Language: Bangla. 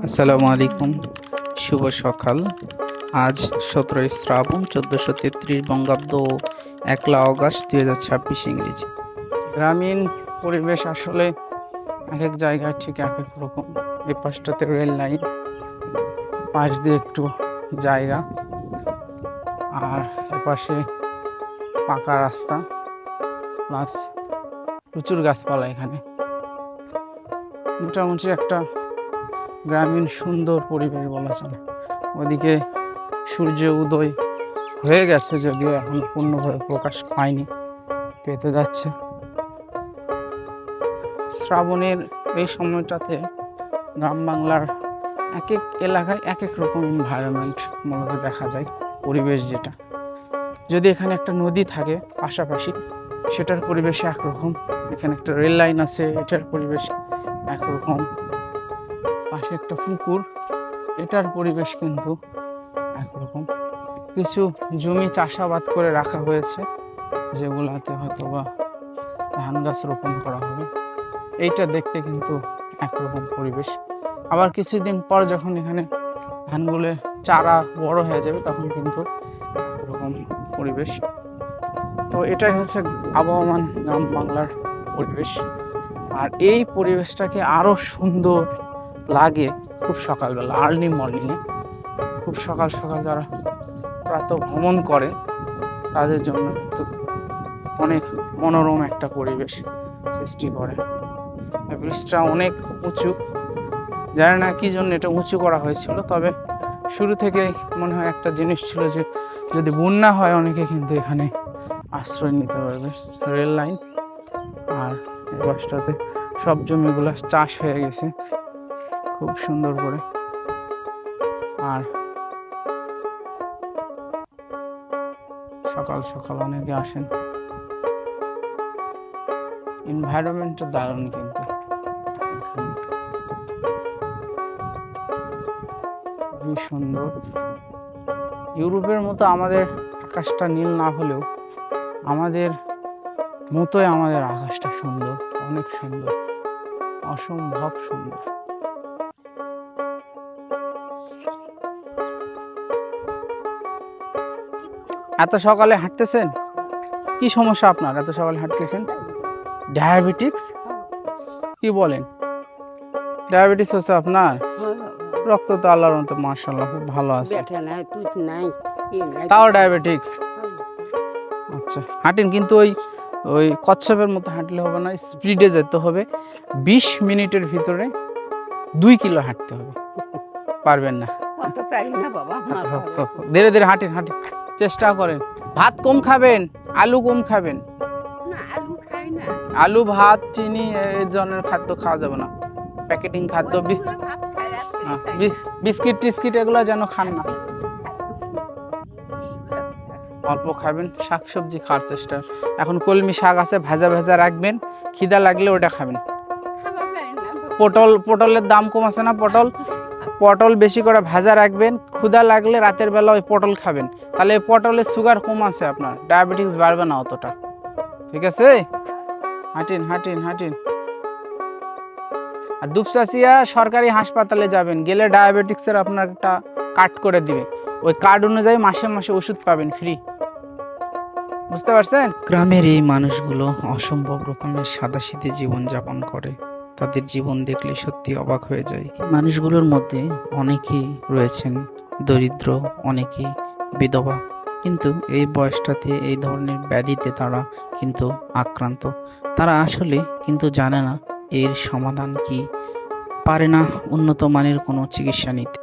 আসসালামু আলাইকুম, শুভ সকাল। আজ 17 শ্রাবণ 1433 বঙ্গাব্দ, 1 অগাস্ট 2026 ইংরেজি। গ্রামীণ পরিবেশ আসলে এক এক জায়গায় ঠিক এক এক রকম। এই পাশটাতে রেল লাইন, পাশ দিয়ে একটু জায়গা, আর এপাশে পাকা রাস্তা প্লাস প্রচুর গাছপালা। এখানে মোটামুটি একটা গ্রামীণ সুন্দর পরিবেশ বলা চলে। ওদিকে সূর্য উদয় হয়ে গেছে, যদিও এখন পূর্ণভাবে প্রকাশ পায়নি, পেতে যাচ্ছে। শ্রাবণের এই সময়টাতে গ্রাম বাংলার এক এক এলাকায় এক এক রকম এনভায়রনমেন্ট মূলত দেখা যায়। পরিবেশ যেটা, যদি এখানে একটা নদী থাকে পাশাপাশি, সেটার পরিবেশ একরকম। এখানে একটা রেল লাইন আছে, এটার পরিবেশ একরকম। পাশে একটা পুকুর, এটার পরিবেশ কিন্তু একরকম। কিছু জমি চাষাবাদ করে রাখা হয়েছে, যেগুলাতে হয়তো বা ধান গাছ রোপণ করা হবে। এইটা দেখতে কিন্তু একরকম পরিবেশ। আবার কিছুদিন পর যখন এখানে ধানগুলো চারা বড় হয়ে যাবে, তখন কিন্তু একরকম পরিবেশ। তো এটাই হচ্ছে আবহমান গ্রাম বাংলার পরিবেশ। আর এই পরিবেশটাকে আরো সুন্দর লাগে খুব সকালবেলা, আর্লি মর্নিংয়ে, খুব সকাল সকাল যারা প্রাতঃ ভ্রমণ করে তাদের জন্য কিন্তু অনেক মনোরম একটা পরিবেশ সৃষ্টি করে। ব্রিজটা অনেক উঁচু, জানি না কি জন্য এটা উঁচু করা হয়েছিল, তবে শুরু থেকে মনে হয় একটা জিনিস ছিল যে যদি বন্যা হয় অনেকে কিন্তু এখানে আশ্রয় নিতে পারবে। রেল লাইন, আর এই বাসটাতে সব জমিগুলো চাষ হয়ে গেছে খুব সুন্দর করে। আর সকাল সকাল অনেকে আসেন। এনভায়রনমেন্টটা দারুণ, কিন্তু খুবই সুন্দর। ইউরোপের মতো আমাদের আকাশটা নীল না হলেও আমাদের মতোই আমাদের আকাশটা সুন্দর, অনেক সুন্দর, অসম্ভব সুন্দর। এত সকালে হাঁটতেছেন? কি সমস্যা আপনার, এত সকালে হাঁটতেছেন? ডায়াবেটিক্স? কি বলেন, ডায়াবেটিস আছে আপনার? রক্ত তো আল্লাহর মতো মাশাআল্লাহ খুব ভালো আছে, তাও ডায়াবেটিক্স? আচ্ছা, হাঁটেন, কিন্তু ওই ওই কচ্ছপের মতো হাঁটলে হবে না, স্পিডে যেতে হবে। 20 মিনিটের ভিতরে 2 কিলো হাঁটতে হবে। পারবেন না? ধীরে ধীরে হাঁটেন, হাঁটেন, চেষ্টা করেন। ভাত কম খাবেন, আলু কম খাবেন। আলু, ভাত, চিনি এই ধরনের খাদ্য খাওয়া যাবে না। প্যাকেটিং খাদ্য, বিস্কিট টিস্কিট এগুলো যেন খান না। অল্প খাবেন, শাকসবজি খাওয়ার চেষ্টা। এখন কলমি শাক আছে, ভাজা ভাজা রাখবেন, খিদা লাগলে ওটা খাবেন। পটলের দাম কম আছে না, পটল বেশি করে ভাজা রাখবেন, ক্ষুধা লাগলে রাতের বেলা ওই পটল খাবেন, তাহলে পটলের সুগার কম আছে, আপনার ডায়াবেটিস বাড়বে না অতটা। ঠিক আছে? হাঁটিন হাঁটিন হাঁটিন। আর দুপচাচিয়া সরকারি হাসপাতালে যাবেন, গেলে ডায়াবেটিক্সের আপনার একটা কার্ড করে দিবে, ওই কার্ড অনুযায়ী মাসে মাসে ওষুধ পাবেন ফ্রি। বুঝতে পারছেন? গ্রামের এই মানুষগুলো অসম্ভব রকমের সাদাসিধে জীবনযাপন করে, তাদের জীবন দেখলে সত্যি অবাক হয়ে যায়। মানুষগুলোর মধ্যে অনেকেই রয়েছেন দরিদ্র, অনেকেই বিধবা, কিন্তু এই বয়সটাতে এই ধরনের ব্যাধিতে তারা কিন্তু আক্রান্ত। তারা আসলে কিন্তু জানে না এর সমাধান কি, পারে না উন্নত মানের কোনো চিকিৎসা নিতে।